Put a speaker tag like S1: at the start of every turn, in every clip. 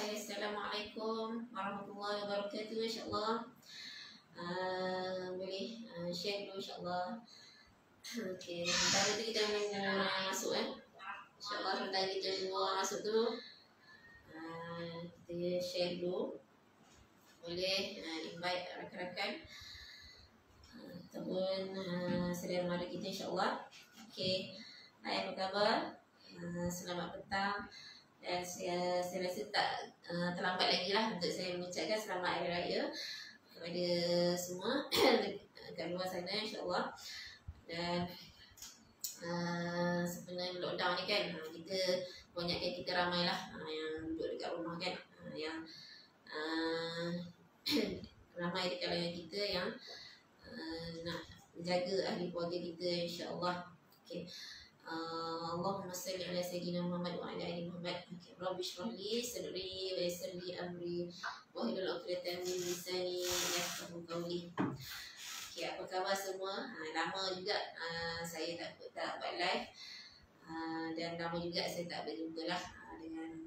S1: Assalamualaikum warahmatullahi wabarakatuh. InsyaAllah boleh share dulu insyaAllah. Okay, sebentar tu kita menunggu orang masuk InsyaAllah sebentar kita tunggu orang masuk tu. Kita share dulu. Boleh invite rakan-rakan ataupun saudara mara kita insyaAllah. Okay, hai, apa khabar? Selamat petang. Dan saya rasa tak terlambat lagi lah untuk saya mengucapkan selamat Hari Raya kepada semua kat luar sana insyaAllah. Dan sebenarnya lockdown ni kan, banyakkan kita ramai lah yang duduk dekat rumah kan, yang ramai di kalangan kita yang nak menjaga ahli keluarga kita insyaAllah. Okay. Allahumma salli ala sayyidina Muhammad wa ala ali Muhammad. Rabbi shrah li sadri wa yassir li amri wahlul 'uqdatam min lisani yafqahu qawli. Okay, apa khabar semua? Lama juga saya tak buat live, dan lama juga saya tak berjumpa lah dengan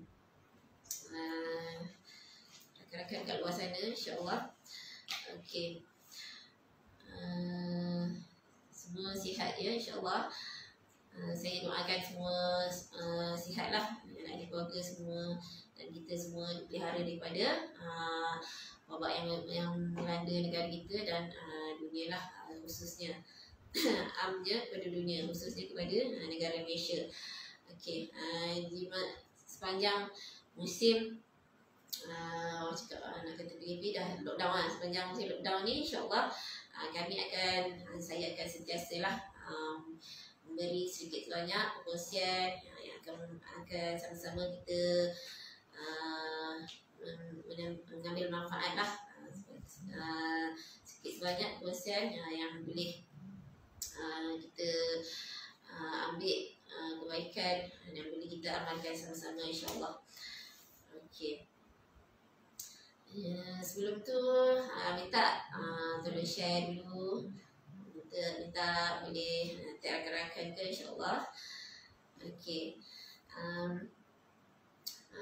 S1: rakan-rakan kat luar sana insyaAllah. Okay, semua sihat ya insyaAllah. Saya doakan semua sihatlah, ahli keluarga semua dan kita semua dipelihara daripada wabak yang melanda negara kita dan dunia lah, khususnya amnya kepada dunia, khususnya kepada negara Malaysia. Okey, sepanjang musim nak kata PKP dah lockdown lah, sepanjang musim lockdown ni insyaAllah saya akan sentiasalah memberi sedikit sebanyak perkongsian yang akan sama-sama kita mengambil manfaat lah, sedikit sebanyak perkongsian yang boleh kita ambil kebaikan yang boleh kita amalkan sama-sama insyaAllah. Okey. Sebelum tu minta tolong share dulu, minta boleh tag rakan-rakan ke insyaAllah. Okey,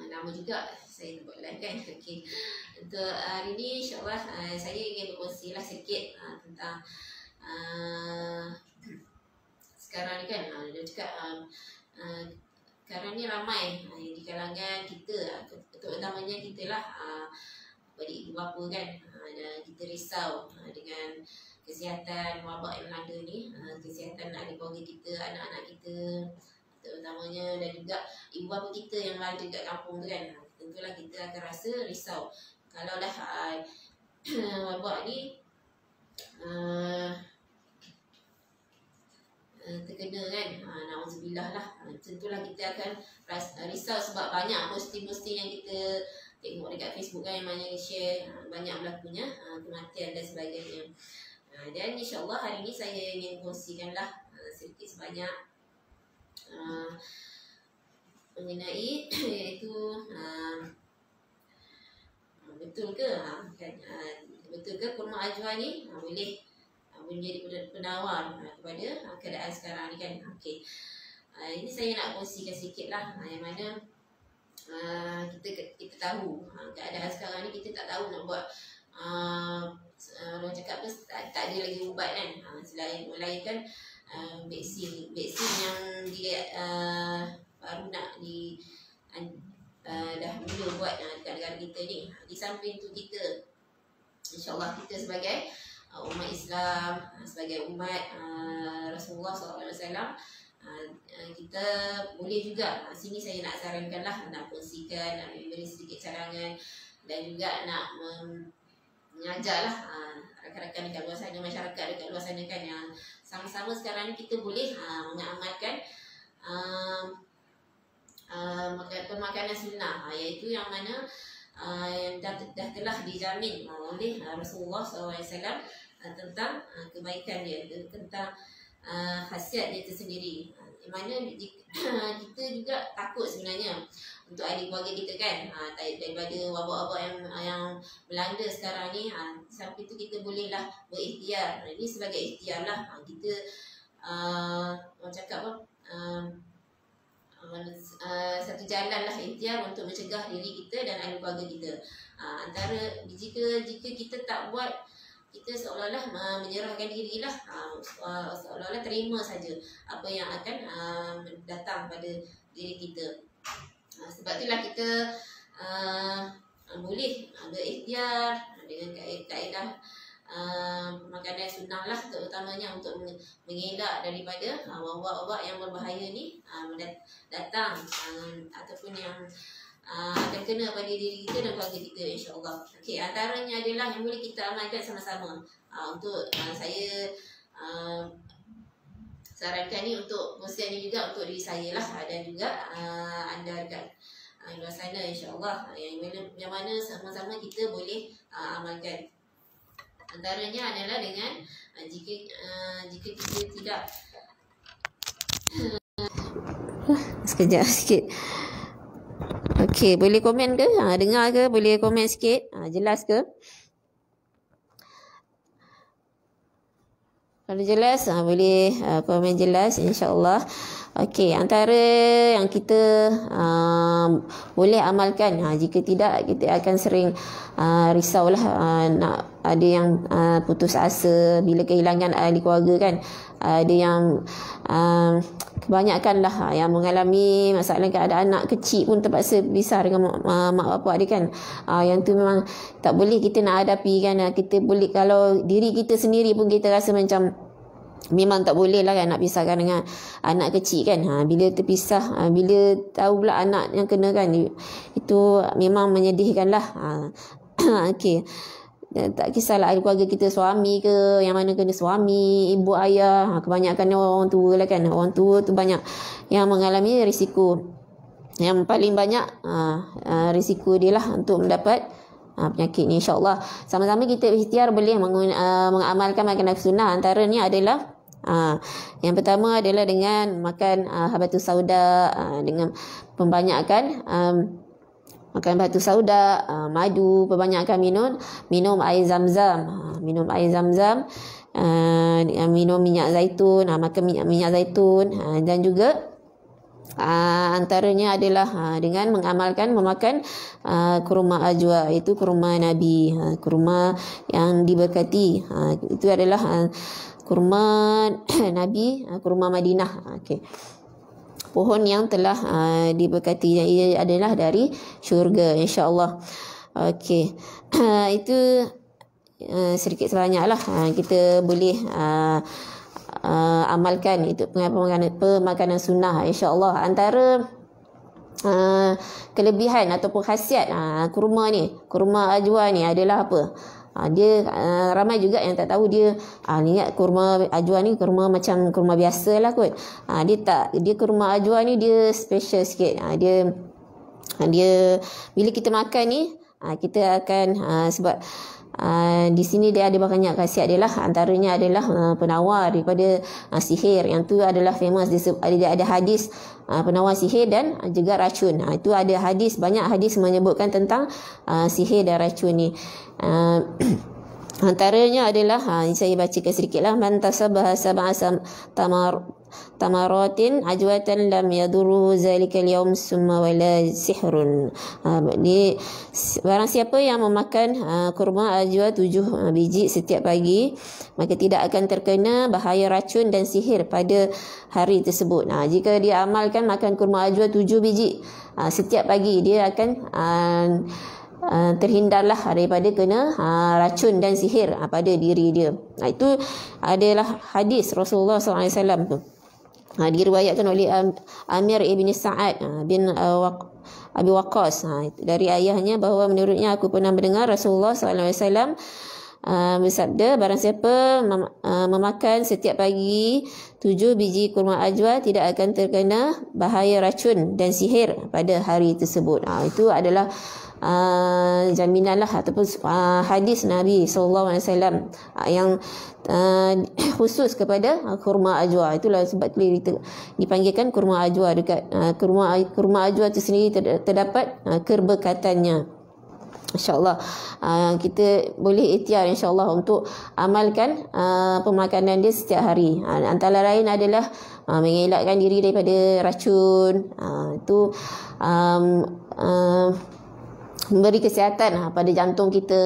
S1: nama juga saya buat live kan. Okey, untuk hari ni insyaAllah saya ingin berkongsi lah sikit tentang sekarang ni kan, dia cakap sekarang ni ramai di kalangan kita, terutamanya kita lah, adik ibu bapa kan, kita risau dengan kesihatan wabak yang melanda ni, kesihatan ahli keluarga kita, anak-anak kita terutamanya, dan juga ibu bapa kita yang melanda kat kampung tu kan. Tentulah kita akan rasa risau kalau dah wabak ni terkena kan, na'udzubillah lah. Tentulah kita akan risau sebab banyak posting-posting yang kita tengok dekat Facebook kan, yang banyak share, banyak berlakunya kematian dan sebagainya. Dan insyaAllah hari ni saya ingin kongsikanlah sedikit sebanyak mengenai iaitu betul ke betul ke kurma ajwa ni boleh menjadi penawar kepada keadaan sekarang ni kan. Okey, ini saya nak kongsikan sikit lah, yang mana kita tahu keadaan sekarang ni, kita tak tahu nak buat orang cakap tu tak ada lagi ubat kan, melainkan vaksin yang dia baru nak dah mula buat dekat negara kita ni. Di samping tu kita insyaAllah kita sebagai umat Islam, sebagai umat Rasulullah SAW, kita boleh juga, sini saya nak sarankan lah, nak kongsikan, nak beri sedikit cadangan, dan juga nak mengajar lah rakan-rakan dekat luar sana, masyarakat dekat luar sana kan, yang sama-sama sekarang ni kita boleh mengamalkan pemakanan sunnah, iaitu yang mana yang dah telah dijamin oleh Rasulullah SAW tentang kebaikan dia, tentang khasiat dia tersendiri. Mana kita juga takut sebenarnya untuk ahli keluarga kita kan, daripada wabak-wabak yang melanda sekarang ni. Sampai tu kita bolehlah berikhtiar. Ini sebagai ikhtiar lah, kita orang cakap apa, satu jalan lah ikhtiar untuk mencegah diri kita dan ahli keluarga kita. Antara jika kita tak buat, kita seolah-olah menyerahkan diri lah, seolah-olah terima saja apa yang akan datang pada diri kita. Sebab itulah kita boleh berikhtiar dengan kaedah makanan sunnah lah, terutamanya untuk mengelak daripada wabak-wabak yang berbahaya ni datang ataupun yang akan kena pada diri kita dan keluarga kita, insya-Allah. Okey, antaranya adalah yang boleh kita amalkan sama-sama. Untuk saya sarankan ni untuk kongsian ni juga untuk diri saya lah, dan juga anda dekat luar sana, insya-Allah, yang mana sama-sama kita boleh amalkan. Antaranya adalah dengan jika kita tidak sekejap sikit. Okey, boleh komen ke? Dengar ke? Boleh komen sikit? Jelas ke? Kalau jelas, boleh komen jelas, insya-Allah. Okey, antara yang kita boleh amalkan, jika tidak kita akan sering risaulah, nak ada yang putus asa bila kehilangan ahli keluarga kan. Ada yang kebanyakan lah yang mengalami masalah keadaan anak kecil pun terpaksa pisah dengan mak bapak dia kan. Yang tu memang tak boleh kita nak hadapi kan. Kita boleh, kalau diri kita sendiri pun kita rasa macam memang tak boleh lah kan nak pisahkan dengan anak kecil kan. Bila terpisah, bila tahu pula anak yang kena kan, itu memang menyedihkan lah. Okey, tak kisahlah ahli keluarga kita, suami ke, yang mana kena suami, ibu ayah, kebanyakan orang tua lah kan. Orang tua tu banyak yang mengalami risiko, yang paling banyak risiko dia lah untuk mendapat penyakit ni, insya-Allah. Sama-sama kita ikhtiar boleh mengamalkan makanan sunnah. Antaranya adalah yang pertama adalah dengan makan habatus sauda, dengan pembanyakkan makan batu sauda, madu, perbanyakkan minum air zam-zam, minum minyak zaitun, makan minyak zaitun, dan juga antaranya adalah dengan memakan kurma ajwa, itu kurma Nabi, kurma yang diberkati. Itu adalah kurma Nabi, kurma Madinah. Okey, pohon yang telah diberkati, yang ia adalah dari syurga, insya-Allah. Okey, itu sedikit sebanyaklah kita boleh amalkan itu pemakanan sunnah, insya-Allah. Antara kelebihan ataupun khasiat kurma ajwa ni adalah apa? Dia ramai juga yang tak tahu dia ingat kurma ajwa ni kurma macam kurma biasa lah kot. Dia kurma ajwa ni dia special sikit. Dia bila kita makan ni kita akan sebab di sini dia ada banyak khasiat dia lah. Antaranya adalah penawar daripada sihir. Yang tu adalah famous. Dia ada hadis penawar sihir dan juga racun. Itu ada hadis, banyak hadis menyebutkan tentang sihir dan racun ni. Antaranya adalah saya bacakan sedikit lah. Man tasabbaha sab'a tamaratin ajwatan lam yadurruhu zalika al-yawm summa wala sihrun. Barang siapa yang memakan kurma ajwa 7 biji setiap pagi, maka tidak akan terkena bahaya racun dan sihir pada hari tersebut. Jika dia amalkan makan kurma ajwa 7 biji setiap pagi, dia akan terhindarlah daripada kena racun dan sihir pada diri dia. Itu adalah hadis Rasulullah SAW tu. Diriwayatkan oleh Amir ibn Sa'ad bin Abi Waqqas dari ayahnya bahawa menurutnya aku pernah mendengar Rasulullah SAW bersabda, barang siapa memakan setiap pagi 7 biji kurma ajwa tidak akan terkena bahaya racun dan sihir pada hari tersebut. Itu adalah jaminan lah ataupun hadis Nabi SAW yang khusus kepada kurma ajwa. Itulah sebab dipanggilkan kurma ajwa. Dekat kurma ajwa itu sendiri terdapat keberkatannya. InsyaAllah kita boleh ikhtiar insyaAllah untuk amalkan pemakanan dia setiap hari. Antara lain adalah mengelakkan diri daripada racun, itu memberi kesihatan pada jantung kita,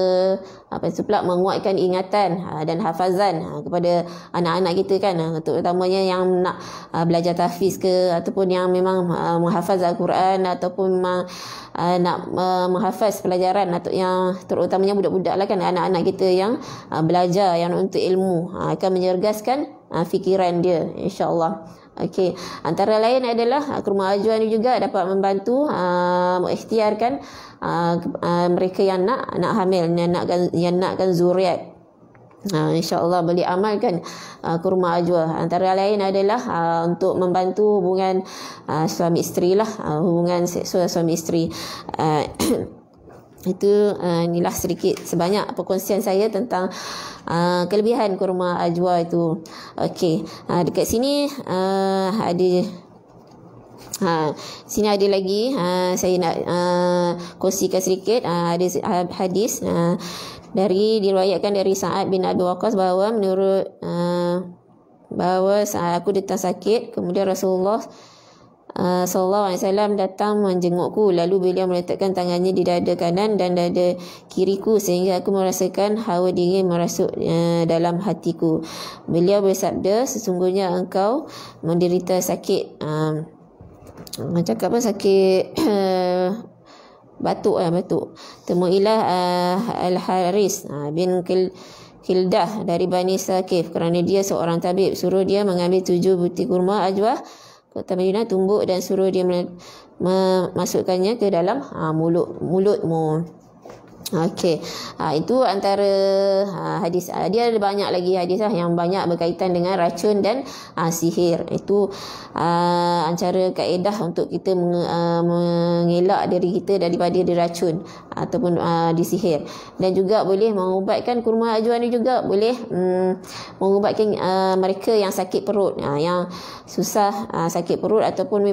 S1: lepas tu pula menguatkan ingatan dan hafazan kepada anak-anak kita kan, terutamanya yang nak belajar tahfiz ke, ataupun yang memang menghafaz Al-Quran, ataupun memang nak menghafaz pelajaran, atau yang terutamanya budak-budak lah kan, anak-anak kita yang belajar, yang untuk ilmu, akan menyergaskan fikiran dia insyaAllah. Okey, antara lain adalah kurma ajwa ni juga dapat membantu mengikhtiarkan mereka yang nak hamil, yang nakkan zuriat. InsyaAllah boleh amalkan kurma ajwa. Antara lain adalah untuk membantu hubungan suami isteri lah, hubungan seksual suami isteri. Itu inilah sedikit sebanyak perkongsian saya tentang kelebihan kurma ajwa itu. Okey, dekat sini ada sini ada lagi saya nak kongsikan sedikit. Ada hadis diriwayatkan dari Sa'ad bin Abi Waqqas bahawa menurut bahawa aku datang sakit, kemudian Rasulullah sallallahu alaihi wasallam datang menjengukku, lalu beliau meletakkan tangannya di dada kanan dan dada kiriku sehingga aku merasakan hawa dingin merasuk dalam hatiku. Beliau bersabda, sesungguhnya engkau menderita sakit cakap apa, sakit batuk. Temuilah Al-Haris bin Kildah dari Bani Saqif, kerana dia seorang tabib. Suruh dia mengambil 7 butir kurma ajwa kota Madinah, tumbuk dan suruh dia memasukkannya ke dalam mulutmu. Okey, itu antara hadis. Dia ada banyak lagi hadis yang banyak berkaitan dengan racun dan sihir. Itu antara kaedah untuk kita mengelak diri kita daripada diracun ataupun disihir. Dan juga boleh mengubatkan, kurma ajwa ni juga boleh mengubatkan mereka yang sakit perut, yang susah sakit perut ataupun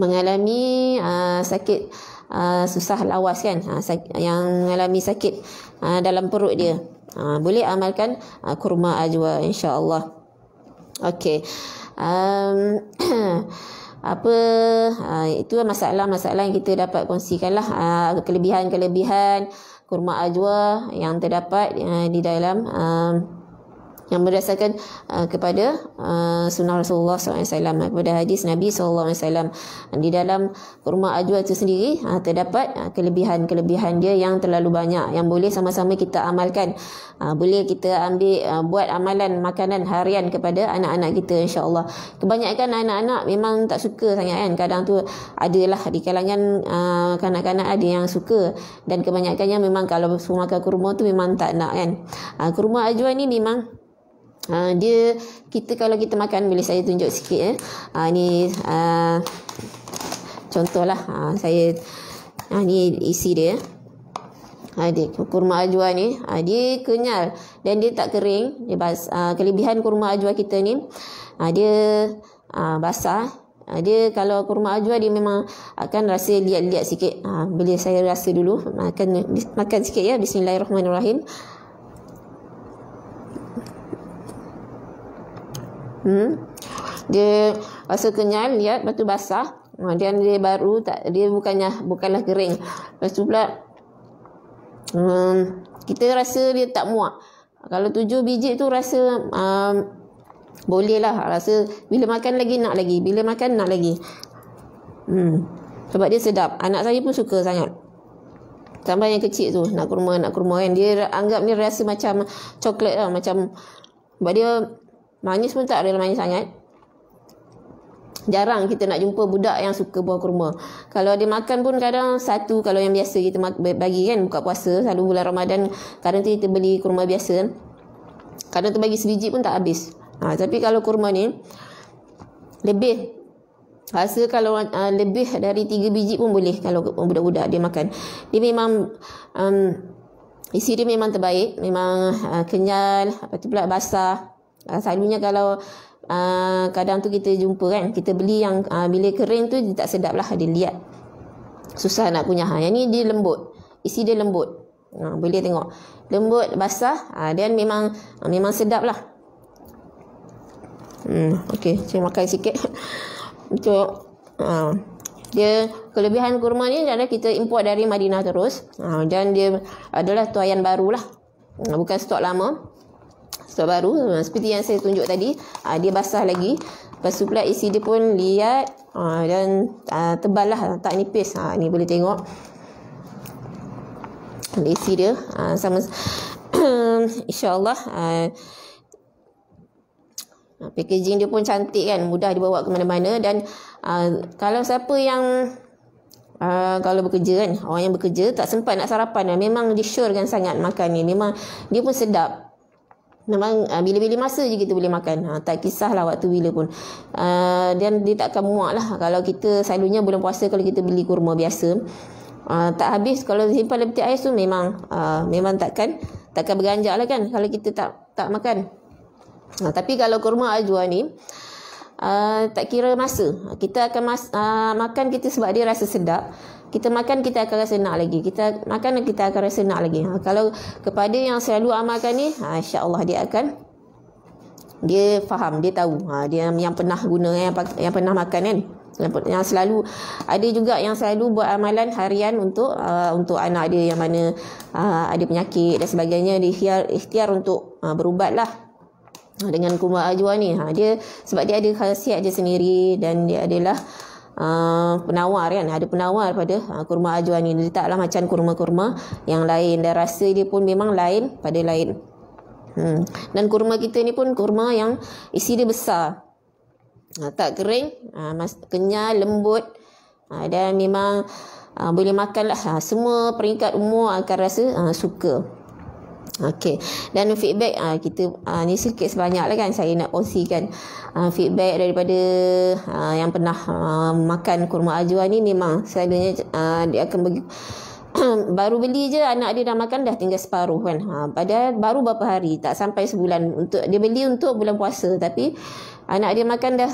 S1: mengalami sakit susah lawas kan, yang mengalami sakit dalam perut dia, boleh amalkan kurma ajwa insya-Allah. Okey, itu masalah-masalah yang kita dapat kongsikan lah, kelebihan-kelebihan kurma ajwa yang terdapat di dalam yang berdasarkan kepada sunnah Rasulullah SAW, kepada hadis Nabi SAW. Di dalam kurma ajwa itu sendiri terdapat kelebihan-kelebihan dia yang terlalu banyak, yang boleh sama-sama kita amalkan. Boleh kita ambil buat amalan makanan harian kepada anak-anak kita insya-Allah. Kebanyakan anak-anak memang tak suka sangat kan, kadang tu adalah di kalangan kanak-kanak ada yang suka, dan kebanyakannya memang kalau suruh makan kurma tu memang tak nak kan. Kurma ajwa ni memang dia, kalau kita makan, boleh saya tunjuk sikit ni contohlah, saya ni isi dia. Dia kurma ajwa ni dia kenyal dan dia tak kering. Dia kelebihan kurma ajwa kita ni, dia basah. Dia kalau kurma ajwa dia memang akan rasa liat-liat sikit. Boleh saya rasa dulu, makan sikit ya. Bismillahirrahmanirrahim. Dia rasa kenyal, lihat, lepas tu basah. Dan dia baru, dia bukanlah kering. Lepas tu pula kita rasa dia tak muak. Kalau 7 biji tu rasa boleh lah, rasa bila makan lagi nak lagi, bila makan nak lagi. Sebab dia sedap. Anak saya pun suka sangat. Tambah yang kecil tu, nak kurma kan. Dia anggap ni rasa macam coklat lah, macam, sebab dia manis pun tak ada manis sangat. Jarang kita nak jumpa budak yang suka buah kurma. Kalau dia makan pun kadang satu, kalau yang biasa kita bagi kan, buka puasa, selalu bulan Ramadan, kadang tu kita beli kurma biasa, kadang tu bagi sebiji pun tak habis. Tapi kalau kurma ni lebih, rasa kalau lebih dari 3 biji pun boleh kalau budak-budak dia makan. Dia memang isi dia memang terbaik, memang kenyal, lepas tu pula basah. Selalunya kalau kadang tu kita jumpa kan, kita beli yang bila kering tu dia tak sedap lah, dia liat, susah nak punya. Yang ni dia lembut,
S2: isi dia lembut. Boleh tengok lembut, basah, dan memang sedap lah. Okey, saya makan sikit. Untuk dia, kelebihan kurma ni adalah kita import dari Madinah terus, dan dia adalah tuaian baru lah, bukan stok lama, stok baru. Seperti yang saya tunjuk tadi, dia basah lagi. Lepas tu pula isi dia pun liat, dan tebal lah, tak nipis. Ni boleh tengok isi dia, sama insyaAllah. Packaging dia pun cantik kan, mudah dibawa ke mana-mana. Dan kalau siapa yang kalau bekerja kan, orang yang bekerja tak sempat nak sarapan, memang disyorkan sangat makan ni. Memang dia pun sedap. Memang bila-bila masa je kita boleh makan, tak kisahlah waktu bila pun. Dan dia takkan muak lah. Kalau kita selalunya bulan puasa, kalau kita beli kurma biasa, tak habis. Kalau simpan dalam peti ais tu memang takkan beranjak lah kan, kalau kita tak makan. Tapi kalau kurma ajwa ni tak kira masa, kita akan makan kita sebab dia rasa sedap. Kita makan, kita akan rasa nak lagi. Kita makan dan kita akan rasa nak lagi. Kalau kepada yang selalu amalkan ni, insya-Allah dia faham, dia tahu. Dia yang pernah guna, yang pernah makan kan, yang selalu ada juga yang selalu buat amalan harian untuk anak dia yang mana ada penyakit dan sebagainya. Dia ikhtiar untuk berubat lah dengan kurma ajwa ni. Dia sebab dia ada khasiat dia sendiri, dan dia adalah penawar kan, ada penawar pada kurma ajwa ni. Dia taklah macam kurma-kurma yang lain, dan rasa dia pun memang lain pada lain. Dan kurma kita ni pun kurma yang isi dia besar, tak kering, kenyal, lembut, dan memang boleh makan lah. Semua peringkat umur akan rasa suka. Okey, dan feedback kita ni sikit sebanyak lah kan, saya nak kongsikan feedback daripada yang pernah makan kurma ajwa ni. Memang selalunya dia akan bagi baru beli je, anak dia dah makan dah tinggal separuh kan. Padahal baru berapa hari, tak sampai sebulan. Dia beli untuk bulan puasa, tapi anak dia makan dah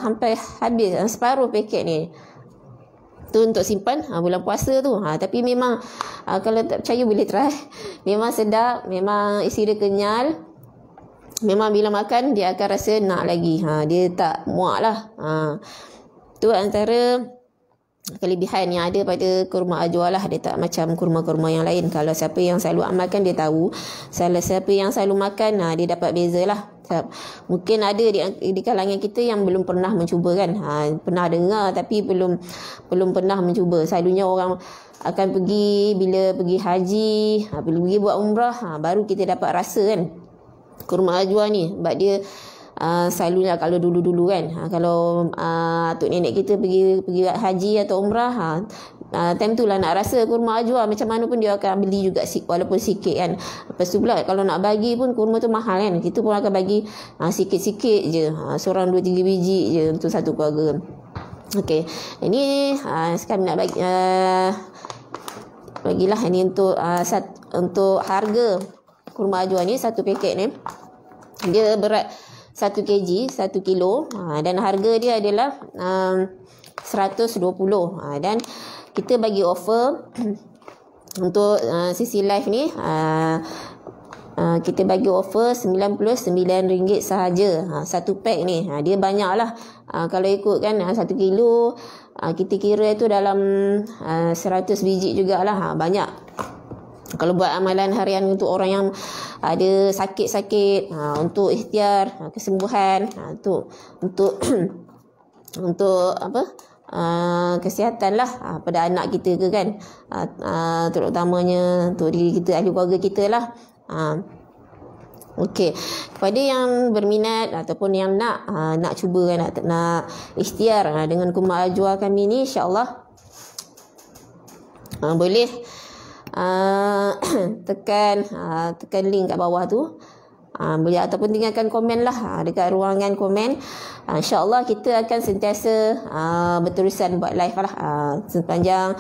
S2: hampir habis separuh paket ni. Tu untuk simpan bulan puasa tu. Tapi memang kalau tak percaya boleh try. Memang sedap, memang isi dia kenyal. Memang bila makan dia akan rasa nak lagi. Dia tak muak lah. Tu antara kelebihan yang ada pada kurma ajwa lah. Dia tak macam kurma-kurma yang lain. Kalau siapa yang selalu makan dia tahu. Siapa yang selalu makan dia dapat beza lah. Mungkin ada di kalangan kita yang belum pernah mencuba kan, pernah dengar tapi belum pernah mencuba. Selalunya orang akan pergi, bila pergi haji, bila pergi buat umrah, baru kita dapat rasa kan kurma ajwa ni. Sebab dia selalunya kalau dulu-dulu kan, kalau atuk nenek kita pergi buat haji atau umrah, time tu lah nak rasa kurma ajwa. Macam mana pun dia akan beli juga walaupun sikit kan. Lepas tu pula kalau nak bagi pun kurma tu mahal kan, kita pun akan bagi sikit-sikit je, seorang 2-3 biji je untuk satu keluarga. Okey, ini sekarang nak bagi bagilah ini untuk harga kurma ajwa ni. Satu paket ni dia berat 1 kg, 1 kilo, dan harga dia adalah 120. Dan kita bagi offer untuk sesi live ni, kita bagi offer RM99 sahaja satu pack ni. Dia banyak lah. Kalau ikut kan 1 kilo, kita kira tu dalam 100 biji jugalah. Banyak. Kalau buat amalan harian untuk orang yang ada sakit-sakit, untuk ikhtiar kesembuhan, untuk apa, kesihatan lah pada anak kita ke kan, terutamanya untuk diri kita, ahli keluarga kita lah. Okey, kepada yang berminat ataupun yang nak cuba kan, nak ikhtiar dengan kurma ajwa kami ni, insya-Allah boleh tekan link kat bawah tu, boleh, ataupun tinggalkan komen lah dekat ruangan komen. InsyaAllah kita akan sentiasa berterusan buat live lah sepanjang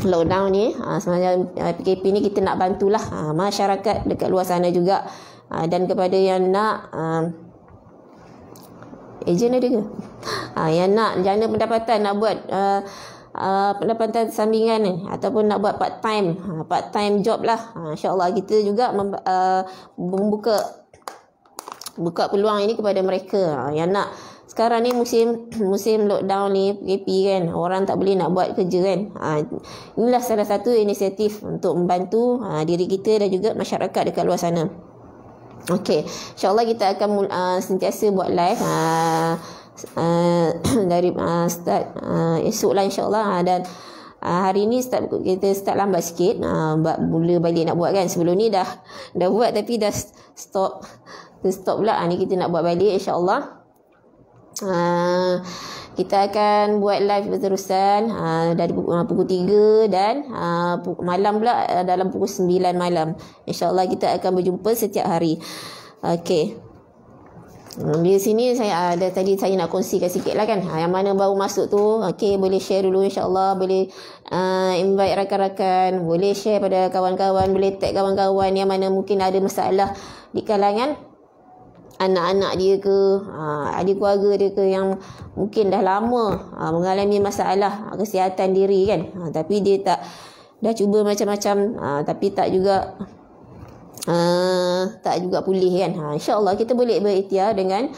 S2: lockdown ni, sepanjang PKP ni. Kita nak bantulah masyarakat dekat luar sana juga, dan kepada yang nak ejen ada ke? Yang nak jana pendapatan, nak buat pendapatan sampingan ni, ataupun nak buat part time job lah, insyaAllah kita juga membuka peluang ini kepada mereka yang nak. Sekarang ni musim lockdown ni, PKP kan, orang tak boleh nak buat kerja kan. Inilah salah satu inisiatif untuk membantu diri kita dan juga masyarakat dekat luar sana. Okey, insyaAllah kita akan sentiasa buat live dari start esok lah insyaAllah. Dan hari ni kita start lambat sikit, mula balik nak buat kan. Sebelum ni dah buat tapi dah stop pula. Ni kita nak buat balik insyaAllah. Kita akan buat live berterusan dari pukul 3 dan malam pula dalam pukul 9 malam. InsyaAllah kita akan berjumpa setiap hari. Okey. Di sini saya tadi saya nak kongsikan sikit lah kan. Yang mana baru masuk tu, okey, boleh share dulu insyaAllah. Boleh invite rakan-rakan, boleh share pada kawan-kawan, boleh tag kawan-kawan yang mana mungkin ada masalah di kalangan anak-anak dia ke, adik keluarga dia ke, yang mungkin dah lama mengalami masalah kesihatan diri kan, tapi dia dah cuba macam-macam, tapi tak juga pulih kan. InsyaAllah kita boleh berikhtiar dengan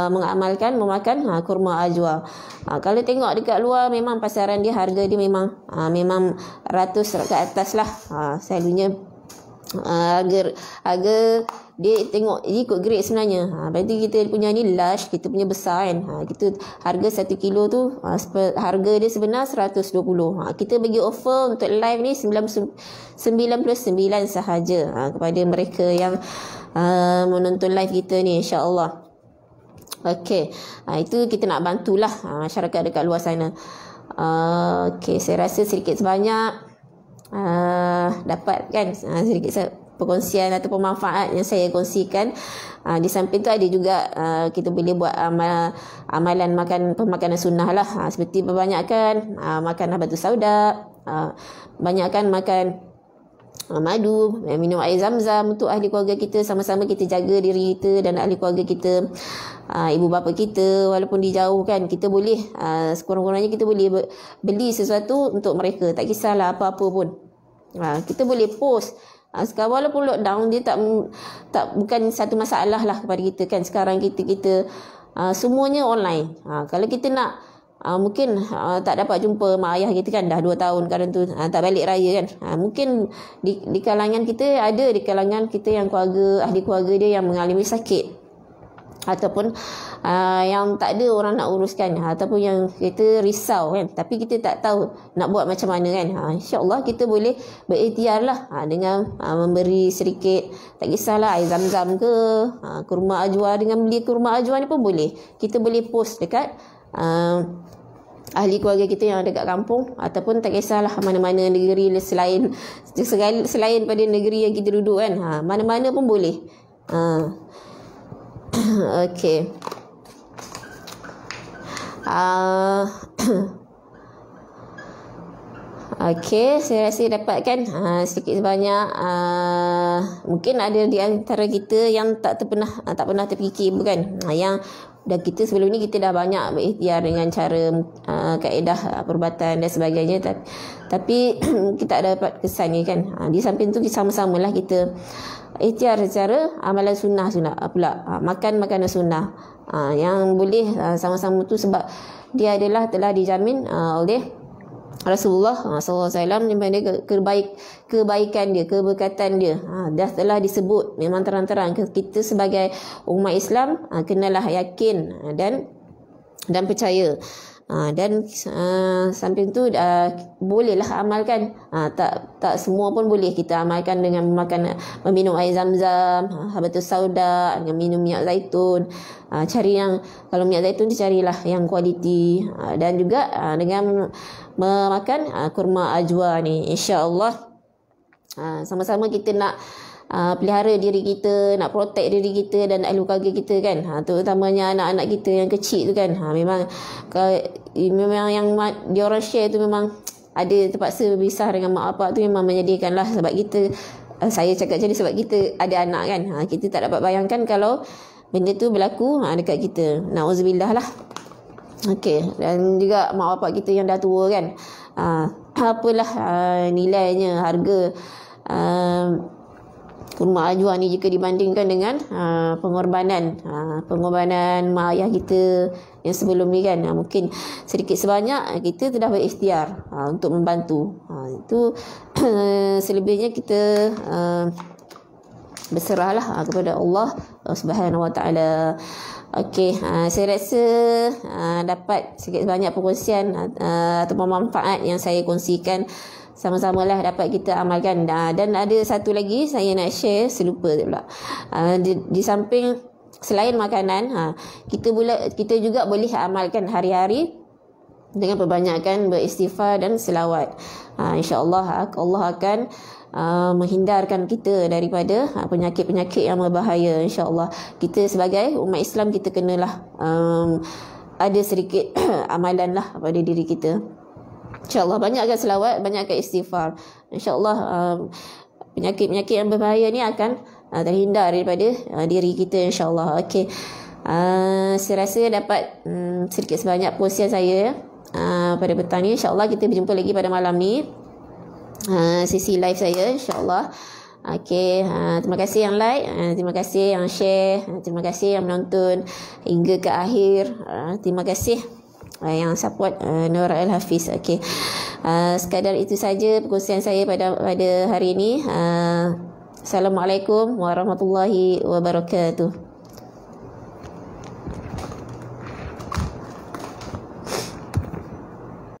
S2: mengamalkan memakan kurma ajwa. Kalau tengok dekat luar, memang pasaran dia, harga dia memang ratus ke atas lah. Selalunya harga dia tengok dia ikut grade sebenarnya. Berarti kita punya ni large, kita punya besar kan. Kita harga 1 kilo tu harga dia sebenar 120. Kita bagi offer untuk live ni 99 sahaja kepada mereka yang menonton live kita ni insya-Allah. Okey. Itu kita nak bantulah masyarakat dekat luar sana. Okey, saya rasa sedikit sebanyak dapat kan sedikit perkongsian ataupun manfaat yang saya kongsikan. Di samping tu ada juga kita boleh buat amalan pemakanan sunnah lah, seperti kebanyakan makan habatus sauda, banyakkan makan madu, minum air zam-zam untuk ahli keluarga kita. Sama-sama kita jaga diri kita dan ahli keluarga kita, ibu bapa kita walaupun dijauhkan, kita boleh sekurang-kurangnya kita boleh beli sesuatu untuk mereka, tak kisahlah apa-apa pun. Kita boleh post. Sekarang walaupun lockdown, dia tak bukan satu masalah lah kepada kita kan. Sekarang kita semuanya online. Kalau kita nak mungkin tak dapat jumpa mak ayah kita kan, dah 2 tahun kadang tu tak balik raya kan. Mungkin di kalangan kita ada, di kalangan kita yang ahli keluarga dia yang mengalami sakit, ataupun yang tak ada orang nak uruskan, ataupun yang kita risau kan, tapi kita tak tahu nak buat macam mana kan. InsyaAllah kita boleh berikhtiar lah dengan memberi sedikit, tak kisahlah air zam-zam ke, kurma ajwa. Dengan beli kurma ajwa ni pun boleh, kita boleh post dekat ahli keluarga kita yang ada dekat kampung, ataupun tak kisahlah mana-mana negeri selain pada negeri yang kita duduk kan, mana-mana pun boleh. Okey. Okey, saya rasa dapatkan sedikit sebanyak. Mungkin ada di antara kita yang tak pernah terfikir bukan, yang dan kita sebelum ni kita dah banyak berikhtiar dengan cara kaedah perubatan dan sebagainya, tapi kita tak dapat kesan ni kan. Di samping tu sama-samalah kita ikhtiar secara amalan sunnah pula, makan makanan sunnah yang boleh sama-sama tu, sebab dia adalah telah dijamin oleh Rasulullah SAW, di mana kebaikan dia, keberkatan dia dah telah disebut memang terang-terang. Kita sebagai umat Islam kenalah yakin dan percaya. Dan samping tu bolehlah amalkan. Tak semua pun boleh kita amalkan dengan meminum air zam-zam, habatus sauda, dengan minum minyak zaitun. Cari yang, kalau minyak zaitun carilah yang kualiti, dan juga dengan memakan kurma ajwa ni, insya-Allah sama-sama kita nak pelihara diri kita, nak protect diri kita dan ahli keluarga kita kan. Terutamanya anak-anak kita yang kecil tu kan. Memang yang dia orang share tu memang ada terpaksa berpisah dengan mak bapak tu, memang menyedihkan lah. Sebab kita, saya cakap macam ni sebab kita ada anak kan. Kita tak dapat bayangkan kalau benda tu berlaku dekat kita. Na'udzubillah lah. Okey, dan juga mak bapak kita yang dah tua kan, apalah nilainya harga kurma ajwa ni jika dibandingkan dengan pengorbanan mak ayah kita yang sebelum ni kan. Mungkin sedikit sebanyak kita sudah berikhtiar untuk membantu. Itu selebihnya kita berserahlah kepada Allah Subhanahu Wa Taala. Okey, saya rasa dapat sikit sebanyak perkongsian atau manfaat yang saya kongsikan, sama-samalah dapat kita amalkan. Dan ada satu lagi saya nak share, selupa pula. Di samping selain makanan, kita juga boleh amalkan hari-hari dengan perbanyakkan beristighfar dan selawat. InsyaAllah Allah akan menghindarkan kita daripada penyakit-penyakit yang berbahaya. InsyaAllah kita sebagai umat Islam, kita kenalah ada sedikit amalan lah pada diri kita. InsyaAllah banyakkan selawat, banyakkan istighfar. InsyaAllah penyakit-penyakit yang berbahaya ni akan terhindar daripada diri kita, insyaAllah. Okey, saya rasa dapat sedikit sebanyak perkongsian saya pada petang ni. InsyaAllah kita berjumpa lagi pada malam ni, sesi live saya, insyaAllah. Okey, terima kasih yang like, terima kasih yang share, terima kasih yang menonton hingga ke akhir, terima kasih yang support Nur Al-Hafiz. Okey, sekadar itu saja perkongsian saya pada hari ini. Assalamualaikum warahmatullahi wabarakatuh.